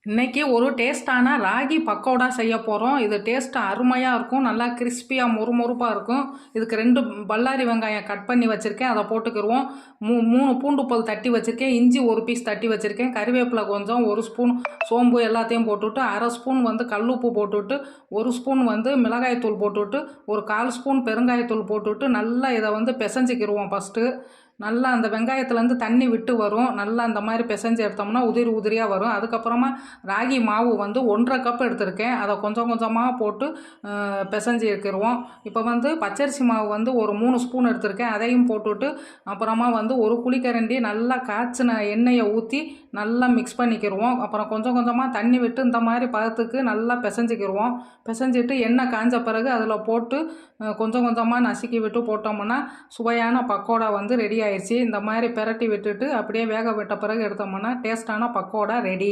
இன்னைக்கு ஒரு டேஸ்ட்டான ராகி பக்கோடா செய்ய போகிறோம். இது டேஸ்ட் அருமையாக இருக்கும். நல்லா கிறிஸ்பியாக மொறுமொறுப்பாக இருக்கும். இதுக்கு 2 பல்லாரி வெங்காயம் கட் பண்ணி வச்சுருக்கேன், அதை போட்டுக்கிடுவோம். 3 பூண்டு பல் தட்டி வச்சுருக்கேன், இஞ்சி 1 பீஸ் தட்டி வச்சுருக்கேன், கறிவேப்பிலை கொஞ்சம், 1 ஸ்பூன் சோம்பு எல்லாத்தையும் போட்டுவிட்டு, 1/2 ஸ்பூன் கல்லுப்பு போட்டுவிட்டு, 1 ஸ்பூன் மிளகாய்த்தூள் போட்டுவிட்டு, ஒரு 1/4 ஸ்பூன் பெருங்காயத்தூள் போட்டுவிட்டு நல்லா இதை பிசைஞ்சிக்கிடுவோம். ஃபஸ்ட்டு நல்லா அந்த வெங்காயத்துலேருந்து தண்ணி விட்டு வரும். நல்லா அந்த மாதிரி பிசைஞ்சு எடுத்தோம்னா உதிரி உதிரியாக வரும். அதுக்கப்புறமா ராகி மாவு 1.5 கப் எடுத்திருக்கேன், அதை கொஞ்சம் கொஞ்சமாக போட்டு பிசைஞ்சு எடுத்துருவோம். இப்போ பச்சரிசி மாவு ஒரு 3 ஸ்பூன் எடுத்திருக்கேன், அதையும் போட்டுவிட்டு அப்புறமா ஒரு குழிக்கரண்டி நல்லா காய்ச்சின எண்ணெயை ஊற்றி நல்லா மிக்ஸ் பண்ணிக்கிடுவோம். அப்புறம் கொஞ்சம் கொஞ்சமாக தண்ணி விட்டு இந்த மாதிரி பதத்துக்கு நல்லா பிசைஞ்சிக்கிடுவோம். பிசைஞ்சிட்டு எண்ணெய் காஞ்ச பிறகு அதில் போட்டு கொஞ்சம் கொஞ்சமாக நசுக்கி விட்டு போட்டோம்னா சுவையான பக்கோடா ரெடி ஆயிடுச்சு. இந்த மாதிரி பிரட்டி விட்டுட்டு அப்படியே வேக விட்ட பிறகு எடுத்தோம்னா டேஸ்டான பக்கோடா ரெடி.